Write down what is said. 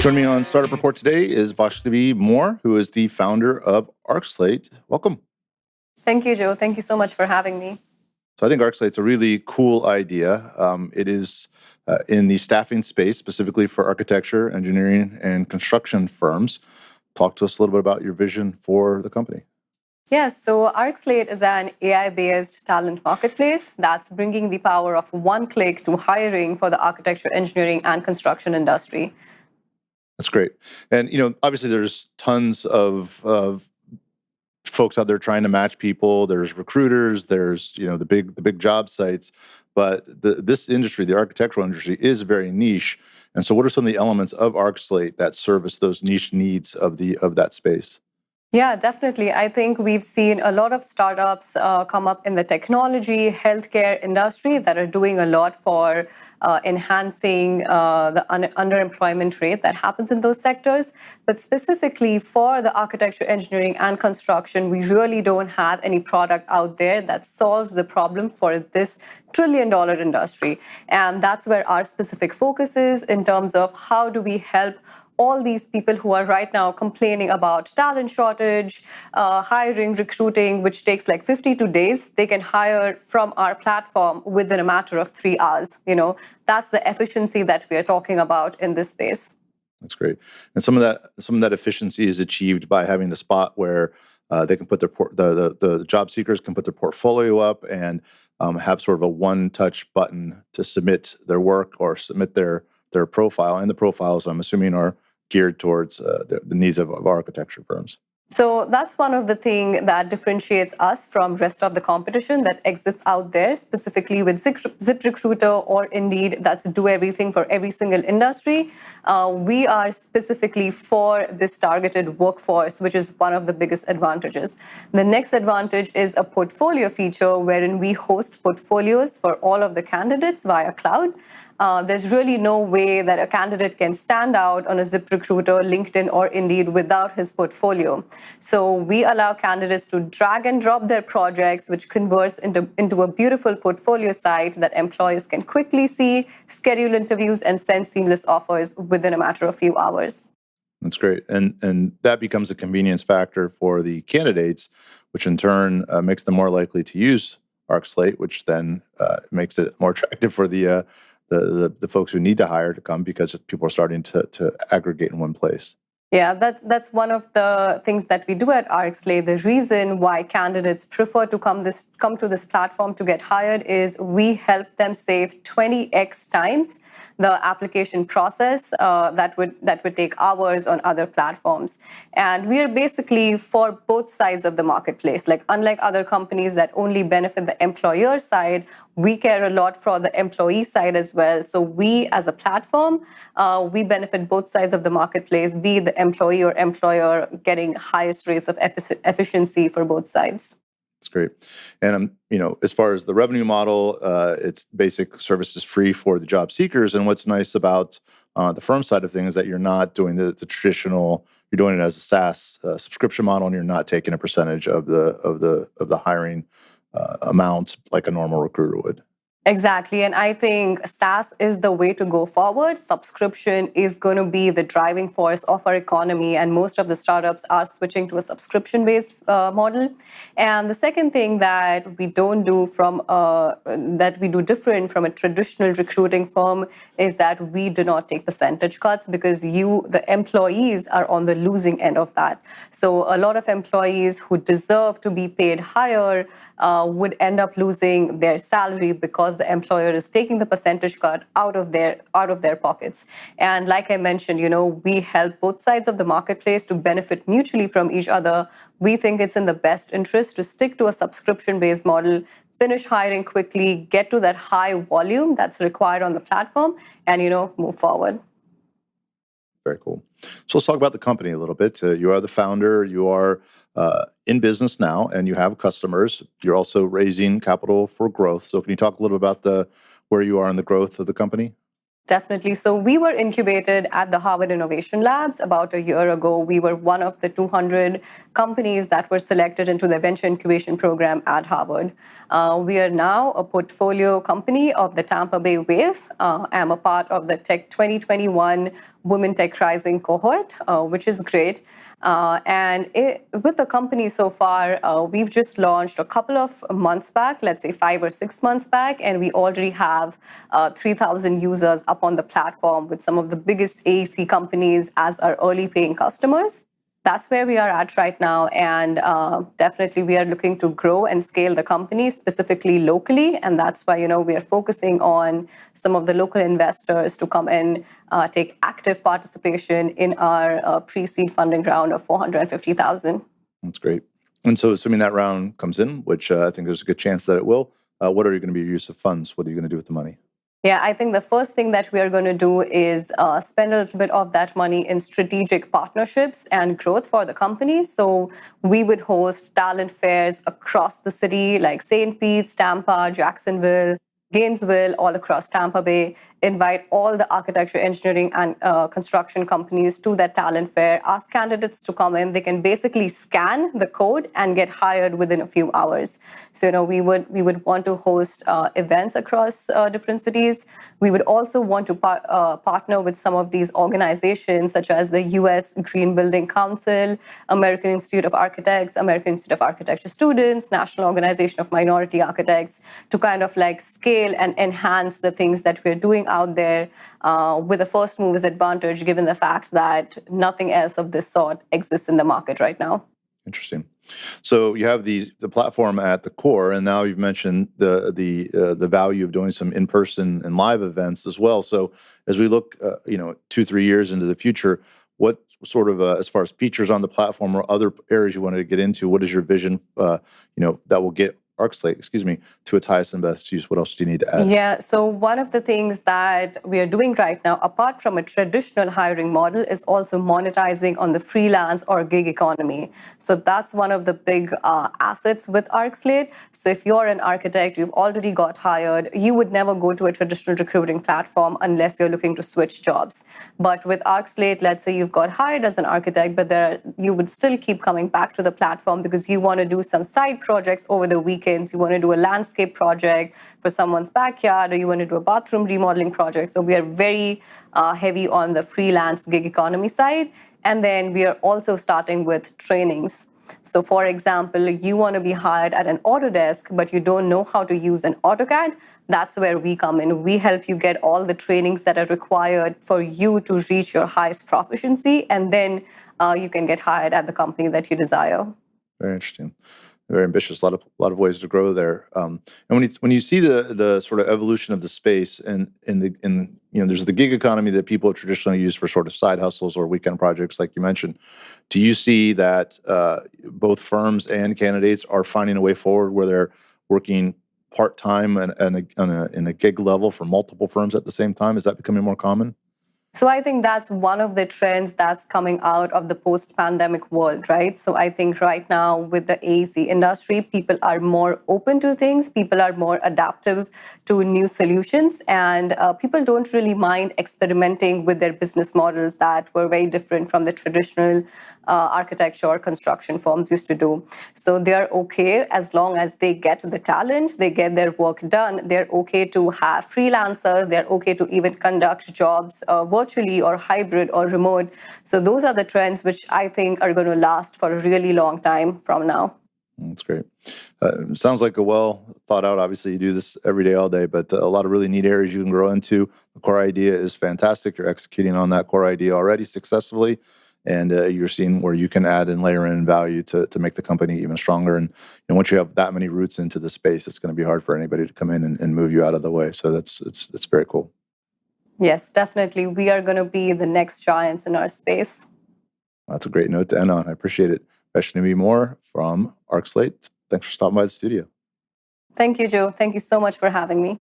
Joining me on Startup Report today is Vaishnavi Moore, who is the founder of Archslate. Welcome. Thank you, Joe. Thank you so much for having me. So I think Archslate's a really cool idea. It is in the staffing space, specifically for architecture, engineering, and construction firms. Talk to us a little bit about your vision for the company. Yes, so Archslate is an AI-based talent marketplace that's bringing the power of one click to hiring for the architecture, engineering, and construction industry. That's great. And, obviously there's tons of folks out there trying to match people. There's recruiters, there's, the big job sites, but this industry, the architectural industry, is very niche. And so what are some of the elements of Archslate that service those niche needs of that space? Yeah, definitely. I think we've seen a lot of startups come up in the technology, healthcare industry that are doing a lot for enhancing the underemployment rate that happens in those sectors. But specifically for the architecture, engineering, and construction, we really don't have any product out there that solves the problem for this trillion-dollar industry. And that's where our specific focus is in terms of how do we help all these people who are right now complaining about talent shortage, hiring, recruiting, which takes like 52 days, they can hire from our platform within a matter of 3 hours. That's the efficiency that we are talking about in this space. That's great. And some of that efficiency is achieved by having a spot where they can put the job seekers can put their portfolio up and have sort of a one-touch button to submit their work or submit their profile. And the profiles, I'm assuming, are geared towards the needs of architecture firms. So that's one of the things that differentiates us from rest of the competition that exists out there, specifically with ZipRecruiter or Indeed, that's do everything for every single industry. We are specifically for this targeted workforce, which is one of the biggest advantages. The next advantage is a portfolio feature wherein we host portfolios for all of the candidates via cloud. There's really no way that a candidate can stand out on a ZipRecruiter, LinkedIn, or Indeed without his portfolio. So we allow candidates to drag and drop their projects, which converts into a beautiful portfolio site that employers can quickly see, schedule interviews, and send seamless offers within a matter of few hours. That's great. And that becomes a convenience factor for the candidates, which in turn makes them more likely to use Archslate, which then makes it more attractive for the folks who need to hire to come because people are starting to aggregate in one place. Yeah, that's one of the things that we do at Archslate. The reason why candidates prefer to come to this platform to get hired is we help them save 20x times the application process that would take hours on other platforms. And we are basically for both sides of the marketplace. Like unlike other companies that only benefit the employer side, we care a lot for the employee side as well. So we as a platform, we benefit both sides of the marketplace, be the employee or employer getting highest rates of efficiency for both sides. That's great. And as far as the revenue model, it's basic services free for the job seekers. And what's nice about the firm side of things is that you're not doing the traditional. You're doing it as a SaaS subscription model, and you're not taking a percentage of the hiring amount like a normal recruiter would. Exactly. And I think SaaS is the way to go forward. Subscription is going to be the driving force of our economy. And most of the startups are switching to a subscription-based model. And the second thing that we don't do that we do different from a traditional recruiting firm is that we do not take percentage cuts because the employees, are on the losing end of that. So a lot of employees who deserve to be paid higher would end up losing their salary because the employer is taking the percentage cut out of their pockets. And like I mentioned, we help both sides of the marketplace to benefit mutually from each other. We think it's in the best interest to stick to a subscription-based model, finish hiring quickly, get to that high volume that's required on the platform, and move forward. Very cool. So let's talk about the company a little bit. You are the founder. You are in business now, and you have customers. You're also raising capital for growth. So can you talk a little about where you are in the growth of the company? Definitely. So we were incubated at the Harvard Innovation Labs about a year ago. We were one of the 200 companies that were selected into the venture incubation program at Harvard. We are now a portfolio company of the Tampa Bay Wave. I'm a part of the Tech 2021 Women Tech Rising cohort, which is great. With the company so far, we've just launched a couple of months back, let's say 5 or 6 months back, and we already have 3,000 users up on the platform with some of the biggest AEC companies as our early paying customers. That's where we are at right now. And definitely we are looking to grow and scale the company specifically locally. And that's why, we are focusing on some of the local investors to come and take active participation in our pre-seed funding round of 450,000. That's great. And so assuming that round comes in, which I think there's a good chance that it will, what are you going to be your use of funds? What are you going to do with the money? Yeah, I think the first thing that we are going to do is spend a little bit of that money in strategic partnerships and growth for the company. So we would host talent fairs across the city, like St. Pete's, Tampa, Jacksonville, Gainesville, all across Tampa Bay, invite all the architecture, engineering, and construction companies to that talent fair, ask candidates to come in. They can basically scan the code and get hired within a few hours. So, we would want to host events across different cities. We would also want to partner with some of these organizations, such as the U.S. Green Building Council, American Institute of Architects, American Institute of Architecture Students, National Organization of Minority Architects, to kind of like scale and enhance the things that we're doing out there with a first mover's advantage, given the fact that nothing else of this sort exists in the market right now. Interesting. So you have the platform at the core, and now you've mentioned the value of doing some in-person and live events as well. So as we look, 2-3 years into the future, what sort of as far as features on the platform or other areas you wanted to get into, what is your vision? That will get Archslate, to its highest and best use. What else do you need to add? Yeah, so one of the things that we are doing right now, apart from a traditional hiring model, is also monetizing on the freelance or gig economy. So that's one of the big assets with Archslate. So if you're an architect, you've already got hired, you would never go to a traditional recruiting platform unless you're looking to switch jobs. But with Archslate, let's say you've got hired as an architect, but you would still keep coming back to the platform because you want to do some side projects over the weekends. You want to do a landscape project for someone's backyard, or you want to do a bathroom remodeling project. So we are very heavy on the freelance gig economy side. And then we are also starting with trainings. So for example, you want to be hired at an Autodesk, but you don't know how to use an AutoCAD. That's where we come in. We help you get all the trainings that are required for you to reach your highest proficiency. And then you can get hired at the company that you desire. Very interesting. Very ambitious. A lot of ways to grow there. And when you see the sort of evolution of the space, and there's the gig economy that people have traditionally used for sort of side hustles or weekend projects, like you mentioned. Do you see that both firms and candidates are finding a way forward where they're working part-time and in a gig level for multiple firms at the same time? Is that becoming more common? So I think that's one of the trends that's coming out of the post-pandemic world, right? So I think right now with the AEC industry, people are more open to things. People are more adaptive to new solutions. And people don't really mind experimenting with their business models that were very different from the traditional architecture or construction firms used to do. So they're okay as long as they get the talent, they get their work done. They're okay to have freelancers. They're okay to even conduct jobs virtually or hybrid or remote. So those are the trends which I think are going to last for a really long time from now. That's great. Sounds like a well thought out. Obviously, you do this every day, all day, but a lot of really neat areas you can grow into. The core idea is fantastic. You're executing on that core idea already successfully, and you're seeing where you can add and layer in value to make the company even stronger. And once you have that many roots into the space, it's going to be hard for anybody to come in and move you out of the way. So it's very cool. Yes, definitely. We are going to be the next giants in our space. That's a great note to end on. I appreciate it. Vaishnavi Moore from Archslate. Thanks for stopping by the studio. Thank you, Joe. Thank you so much for having me.